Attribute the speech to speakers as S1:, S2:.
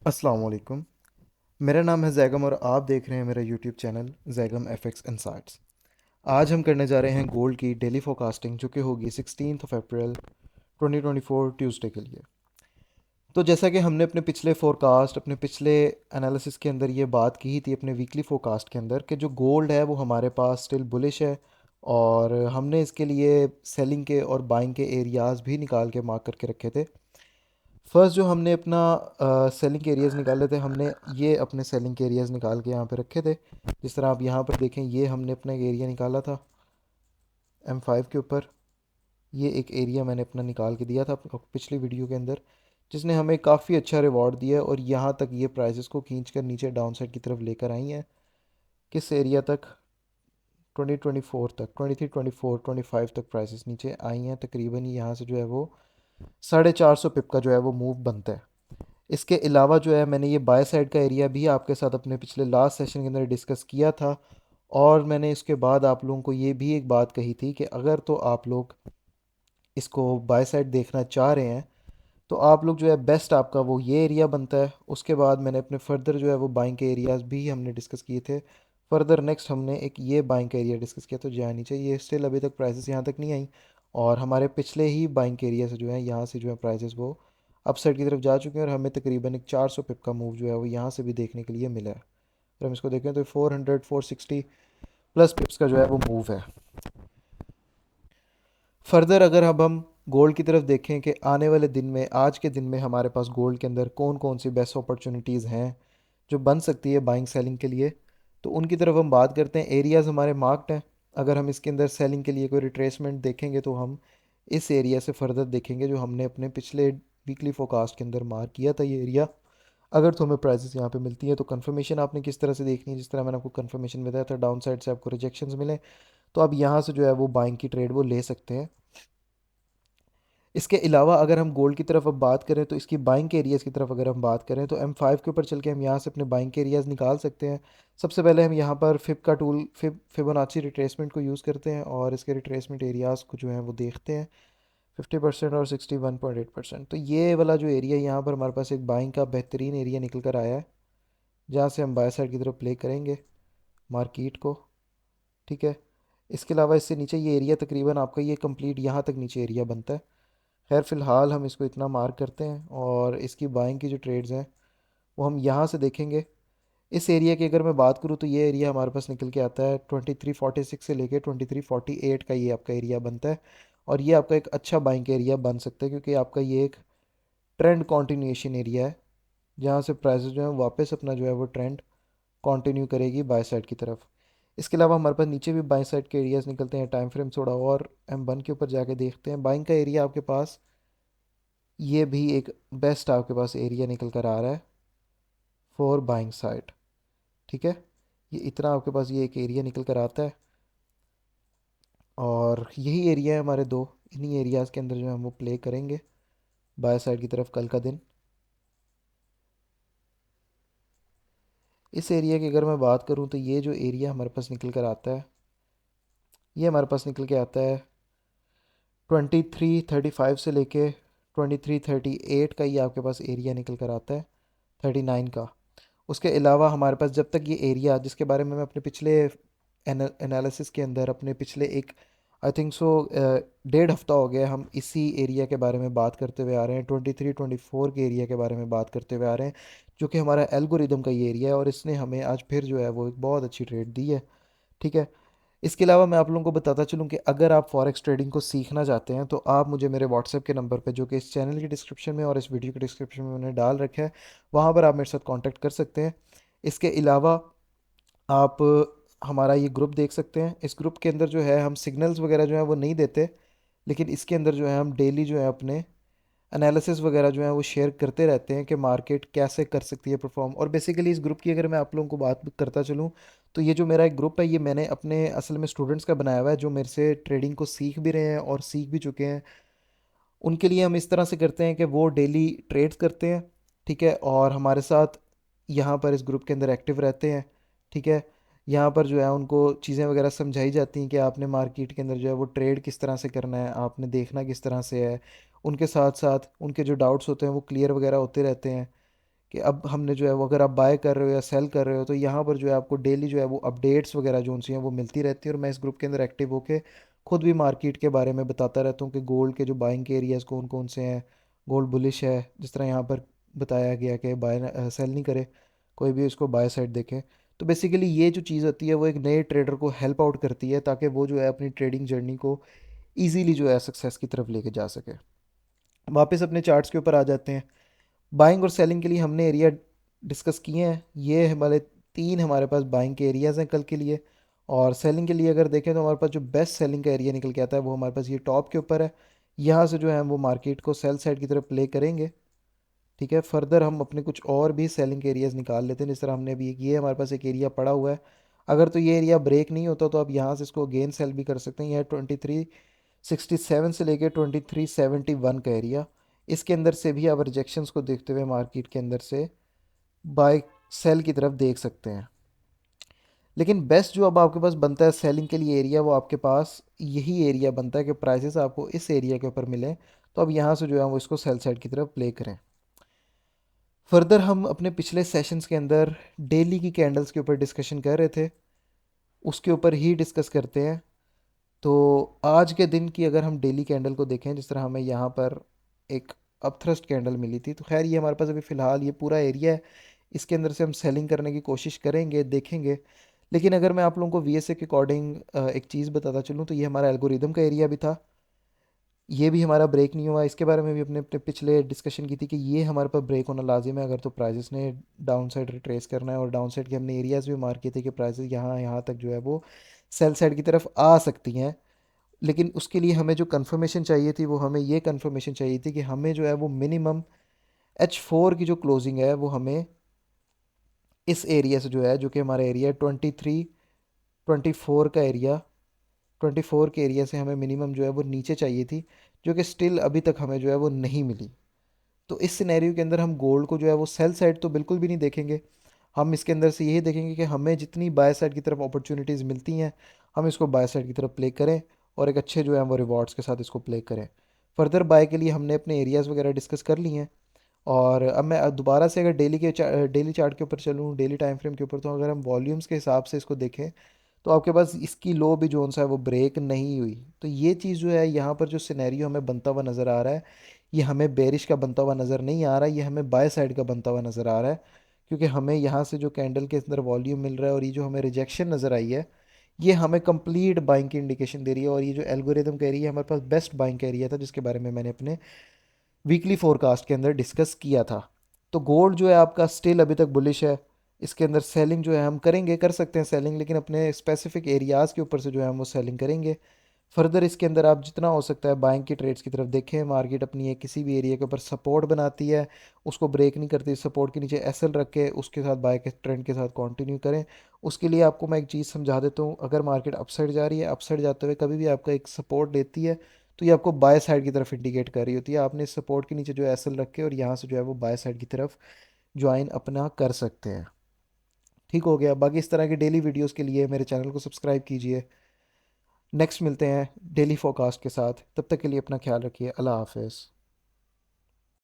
S1: अस्सलाम वालेकुम। मेरा नाम है जैगम और आप देख रहे हैं मेरा YouTube channel Zaigham FX insights. आज हम करने जा रहे हैं गोल्ड की डेली फोरकास्टिंग जो कि होगी 16 अप्रैल 2024 ट्यूसडे के लिए। तो जैसा कि हमने अपने पिछले फोरकास्ट अपने पिछले एनालिसिस के अंदर ये बात की थी अपने वीकली फोरकास्ट के अंदर कि जो गोल्ड है वो हमारे पास स्टिल बुलिश है और हमने इसके लिए सेलिंग के और बाइंग के एरियाज़ भी निकाल के मार्क करके रखे थे। फर्स्ट जो हमने अपना सेलिंग एरियाज़ निकाले थे, हमने ये अपने सेलिंग एरियाज़ निकाल के यहाँ पे रखे थे। जिस तरह आप यहाँ पर देखें, ये हमने अपना एक एरिया निकाला था M5 के ऊपर। ये एक एरिया मैंने अपना निकाल के दिया था पिछली वीडियो के अंदर, जिसने हमें काफ़ी अच्छा रिवॉर्ड दिया और यहाँ तक ये प्राइसेस को खींच कर नीचे डाउन साइड की तरफ लेकर आई हैं। किस एरिया तक? 2024 तक, 23, 24, 25 तक प्राइसेस नीचे आई हैं। तकरीबन यहाँ से जो है वो 450 पिप का जो है वो मूव बनता है। इसके अलावा जो है मैंने ये बाय साइड का एरिया भी आपके साथ अपने पिछले लास्ट सेशन के अंदर डिस्कस किया था और मैंने इसके बाद आप लोगों को ये भी एक बात कही थी कि अगर तो आप लोग इसको बाय साइड देखना चाह रहे हैं तो आप लोग जो है बेस्ट आपका वो ये एरिया बनता है। उसके बाद मैंने अपने फर्दर जो है वो बाइंग के एरियाज़ भी हमने डिस्कस किए थे। फर्दर नेक्स्ट हमने एक ये बाइंग का एरिया डिस्कस किया, तो जहाँ नीचे ये स्टिल अभी तक प्राइसेस यहाँ तक नहीं आई और हमारे पिछले ही बाइंग के एरिया से जो है यहाँ से जो है प्राइसेस वो अपसाइड की तरफ जा चुके हैं और हमें तकरीबन एक 400 पिप का मूव जो है वो यहाँ से भी देखने के लिए मिला है। अगर हम इसको देखें तो 460 प्लस पिप्स का जो है वो मूव है। फर्दर अगर अब हम गोल्ड की तरफ देखें कि आने वाले दिन में, आज के दिन में हमारे पास गोल्ड के अंदर कौन कौन सी बेस्ट अपॉर्चुनिटीज़ हैं जो बन सकती है बाइंग सेलिंग के लिए, तो उनकी तरफ हम बात करते हैं। एरियाज़ हमारे मार्क्ड हैं। अगर हम इसके अंदर सेलिंग के लिए कोई रिट्रेसमेंट देखेंगे तो हम इस एरिया से फर्दर देखेंगे जो हमने अपने पिछले वीकली फोरकास्ट के अंदर मार्क किया था ये एरिया। अगर तो हमें प्राइसेस यहाँ पे मिलती है तो कंफर्मेशन आपने किस तरह से देखनी है, जिस तरह मैंने आपको कंफर्मेशन बताया था डाउन साइड से आपको रिजेक्शंस मिले तो आप यहाँ से जो है वो बाइंग की ट्रेड वो ले सकते हैं। इसके अलावा अगर हम गोल्ड की तरफ अब बात करें तो इसकी बाइंग के एरियाज़ की तरफ अगर हम बात करें तो M5 के ऊपर चल के हम यहाँ से अपने बाइंग के एरियाज़ निकाल सकते हैं। सबसे पहले हम यहाँ पर फिब का टूल फिबोनाची रिट्रेसमेंट को यूज़ करते हैं और इसके रिट्रेसमेंट एरियाज़ को जो है वो देखते हैं 50% और 61.8%। तो ये वाला जो एरिया यहाँ पर हमारे पास एक बाइंग का बेहतरीन एरिया निकल कर आया है जहाँ से हम बाय साइड की तरफ प्ले करेंगे मार्केट को। ठीक है। इसके अलावा इससे नीचे ये एरिया तकरीबन आपका ये कंप्लीट यहाँ तक नीचे एरिया बनता है। खैर फ़िलहाल हम इसको इतना मार्क करते हैं और इसकी बाइंग की जो ट्रेड्स हैं वो हम यहाँ से देखेंगे। इस एरिया की अगर मैं बात करूँ तो ये एरिया हमारे पास निकल के आता है 2346 से लेके 2348 का ये आपका एरिया बनता है और ये आपका एक अच्छा बाइंग एरिया बन सकता है क्योंकि आपका ये एक ट्रेंड कॉन्टिन्यूएशन एरिया है जहाँ से प्राइसेस जो है वापस अपना जो है वो ट्रेंड कंटिन्यू करेगी बाय साइड की तरफ। इसके अलावा हमारे पास नीचे भी बाय साइड के एरियाज निकलते हैं। टाइम फ्रेम थोड़ा और M1 के ऊपर जाके देखते हैं। बाइंग का एरिया आपके पास ये भी एक बेस्ट आपके पास एरिया निकल कर आ रहा है फॉर बाइंग साइड। ठीक है। ये इतना आपके पास ये एक एरिया निकल कर आता है और यही एरिया है हमारे दो। इन्हीं एरियाज़ के अंदर जो है हम वो प्ले करेंगे बाय साइड की तरफ कल का दिन। इस एरिया की अगर मैं बात करूं तो ये जो एरिया हमारे पास निकल कर आता है ये हमारे पास निकल के आता है 2335 से लेके 2338 का ये आपके पास एरिया निकल कर आता है 39 का। उसके अलावा हमारे पास जब तक ये एरिया जिसके बारे में मैं अपने पिछले एनालिसिस के अंदर अपने पिछले एक आई थिंक सो 1.5 हफ्ता हो गया हम इसी एरिया के बारे में बात करते हुए आ रहे हैं। 23-24 के एरिया के बारे में बात करते हुए आ रहे हैं जो कि हमारा एल्गोरिदम का ये एरिया है और इसने हमें आज फिर जो है वो एक बहुत अच्छी ट्रेड दी है। ठीक है। इसके अलावा मैं आप लोगों को बताता चलूँ कि अगर आप फॉरेक्स ट्रेडिंग को सीखना चाहते हैं तो आप मुझे मेरे व्हाट्सएप के नंबर पे जो कि इस चैनल की डिस्क्रिप्शन में और इस वीडियो की डिस्क्रिप्शन में मैंने डाल रखा है वहाँ पर आप मेरे साथ कांटेक्ट कर सकते हैं। इसके अलावा आप हमारा ये ग्रुप देख सकते हैं। इस ग्रुप के अंदर जो है हम सिग्नल्स वगैरह जो है वो नहीं देते, लेकिन इसके अंदर जो है हम डेली जो है अपने एनालिसिस वगैरह जो है वो शेयर करते रहते हैं कि मार्केट कैसे कर सकती है परफॉर्म। और बेसिकली इस ग्रुप की अगर मैं आप लोगों को बात करता चलूँ तो ये जो मेरा एक ग्रुप है ये मैंने अपने असल में स्टूडेंट्स का बनाया हुआ है जो मेरे से ट्रेडिंग को सीख भी रहे हैं और सीख भी चुके हैं। उनके लिए हम इस तरह से करते हैं कि वो डेली ट्रेड्स करते हैं। ठीक है। और हमारे साथ यहाँ पर इस ग्रुप के अंदर एक्टिव रहते हैं। ठीक है। यहाँ पर जो है उनको चीज़ें वगैरह समझाई जाती हैं कि आपने मार्केट के अंदर जो है वो ट्रेड किस तरह से करना है, आपने देखना किस तरह से है। उनके साथ साथ उनके जो डाउट्स होते हैं वो क्लियर वगैरह होते रहते हैं कि अब हमने जो है वो, अगर आप बाय कर रहे हो या सेल कर रहे हो, तो यहाँ पर जो है आपको डेली जो है वो अपडेट्स वगैरह जो सी हैं वो मिलती रहती है। और मैं इस ग्रुप के अंदर एक्टिव होकर खुद भी मार्केट के बारे में बताता रहता हूँ कि गोल्ड के जो बाइंग के एरियाज़ कौन कौन से हैं। गोल्ड बुलिश है, जिस तरह यहाँ पर बताया गया कि बाय सेल नहीं करे, कोई भी उसको बाय साइड देखे। तो बेसिकली ये जो चीज़ होती है वो एक नए ट्रेडर को हेल्प आउट करती है, ताकि वो जो है अपनी ट्रेडिंग जर्नी को ईजीली जो है सक्सेस की तरफ लेके जा सके। वापस अपने चार्ट्स के ऊपर आ जाते हैं। बाइंग और सेलिंग के लिए हमने एरिया डिस्कस किए हैं। ये हमारे तीन हमारे पास बाइंग के एरियाज़ हैं कल के लिए। और सेलिंग के लिए अगर देखें तो हमारे पास जो बेस्ट सेलिंग का एरिया निकल के आता है वो हमारे पास ये टॉप के ऊपर है। यहाँ से जो है हम वो मार्केट को सेल साइड की तरफ प्ले करेंगे। ठीक है, फर्दर हम अपने कुछ और भी सेलिंग के एरियाज़ निकाल लेते हैं। जिस तरह हमने अभी ये हमारे पास एक एरिया पड़ा हुआ है, अगर तो ये एरिया ब्रेक नहीं होता तो आप यहाँ से इसको अगेन सेल भी कर सकते हैं। यह 2367 से लेके 2371 का एरिया, इसके अंदर से भी आप रिजेक्शंस को देखते हुए मार्केट के अंदर से बाय सेल की तरफ देख सकते हैं। लेकिन बेस्ट जो अब आपके पास बनता है सेलिंग के लिए एरिया, वो आपके पास यही एरिया बनता है कि प्राइसेस आपको इस एरिया के ऊपर मिलें, तो अब यहाँ से जो है वो इसको सेल साइड की तरफ प्ले करें। फर्दर हम अपने पिछले सेशंस के अंदर डेली की कैंडल्स के ऊपर डिस्कशन कर रहे थे, उसके ऊपर ही डिस्कस करते हैं। तो आज के दिन की अगर हम डेली कैंडल को देखें, जिस तरह हमें यहाँ पर एक अपथ्रस्ट कैंडल मिली थी, तो खैर ये हमारे पास अभी फ़िलहाल ये पूरा एरिया है, इसके अंदर से हम सेलिंग करने की कोशिश करेंगे, देखेंगे। लेकिन अगर मैं आप लोगों को वीएसए के अकॉर्डिंग एक चीज़ बताता चलूँ, तो ये हमारा एल्गोरिदम का एरिया भी था। ये भी हमारा ब्रेक नहीं हुआ, इसके बारे में भी अपने अपने पिछले डिस्कशन की थी कि ये हमारे पास ब्रेक होना लाजिम है अगर तो प्राइसेस ने डाउन साइड रिट्रेस करना है। और डाउन साइड के हमने एरियाज़ भी मार्क किए थे कि प्राइसेस यहाँ यहाँ तक जो है वो सेल साइड की तरफ आ सकती हैं। लेकिन उसके लिए हमें जो कंफर्मेशन चाहिए थी, वो हमें ये कंफर्मेशन चाहिए थी कि हमें जो है वो मिनिमम H4 की जो क्लोजिंग है वो हमें इस एरिया से जो है, जो कि हमारा एरिया 24 का एरिया, 24 के एरिया से हमें मिनिमम जो है वो नीचे चाहिए थी, जो कि स्टिल अभी तक हमें जो है वो नहीं मिली। तो इस सिनेरियो के अंदर हम गोल्ड को जो है वो सेल साइड तो बिल्कुल भी नहीं देखेंगे। हम इसके अंदर से यही देखेंगे कि हमें जितनी बाय साइड की तरफ अपॉर्चुनिटीज़ मिलती हैं, हम इसको बाय साइड की तरफ प्ले करें और एक अच्छे जो है वो रिवॉर्ड्स के साथ इसको प्ले करें। फर्दर बाय के लिए हमने अपने एरियाज़ वगैरह डिस्कस कर लिए हैं। और अब मैं दोबारा से अगर डेली चार्ट के ऊपर चलूँ, डेली टाइम फ्रेम के ऊपर, तो अगर हम वॉल्यूम्स के हिसाब से इसको देखें, तो आपके पास इसकी लो भी जोन सा है वो ब्रेक नहीं हुई। तो ये चीज़ जो है यहाँ पर जो सिनेरियो हमें बनता हुआ नज़र आ रहा है, ये हमें बेरिश का बनता हुआ नज़र नहीं आ रहा है, ये हमें बाय साइड का बनता हुआ नज़र आ रहा है। क्योंकि हमें यहाँ से जो कैंडल के अंदर वॉल्यूम मिल रहा है और ये जो हमें रिजेक्शन नज़र आई है, ये हमें कंप्लीट बाइंग की इंडिकेशन दे रही है। और ये जो एल्गोरिदम कह रही है, हमारे पास बेस्ट बाइंग का एरिया था, जिसके बारे में मैंने अपने वीकली फोरकास्ट के अंदर डिस्कस किया था। तो गोल्ड जो है आपका स्टिल अभी तक बुलिश है। इसके अंदर सेलिंग जो है हम करेंगे, कर सकते हैं सेलिंग, लेकिन अपने स्पेसिफिक एरियाज़ के ऊपर से जो है हम वो सेलिंग करेंगे। फर्दर इसके अंदर आप जितना हो सकता है बाइंग की ट्रेड्स की तरफ देखें। मार्केट अपनी एक किसी भी एरिया के ऊपर सपोर्ट बनाती है, उसको ब्रेक नहीं करती, सपोर्ट के नीचे एसएल रख के उसके साथ बाय के ट्रेंड के साथ कंटिन्यू करें। उसके लिए आपको मैं एक चीज़ समझा देता हूँ। अगर मार्केट अपसाइड जा रही है, अपसाइड जाते हुए कभी भी आपका एक सपोर्ट लेती है, तो ये आपको बाय साइड की तरफ इंडिकेट कर रही होती है। आपने सपोर्ट के नीचे जो है एसएल रख के और यहाँ से जो है वो बाय साइड की तरफ ज्वाइन अपना कर सकते हैं। ठीक हो गया। बाकी इस तरह के डेली वीडियोस के लिए मेरे चैनल को सब्सक्राइब कीजिए। नेक्स्ट मिलते हैं डेली फोरकास्ट के साथ, तब तक के लिए अपना ख्याल रखिए। अल्लाह हाफिज़।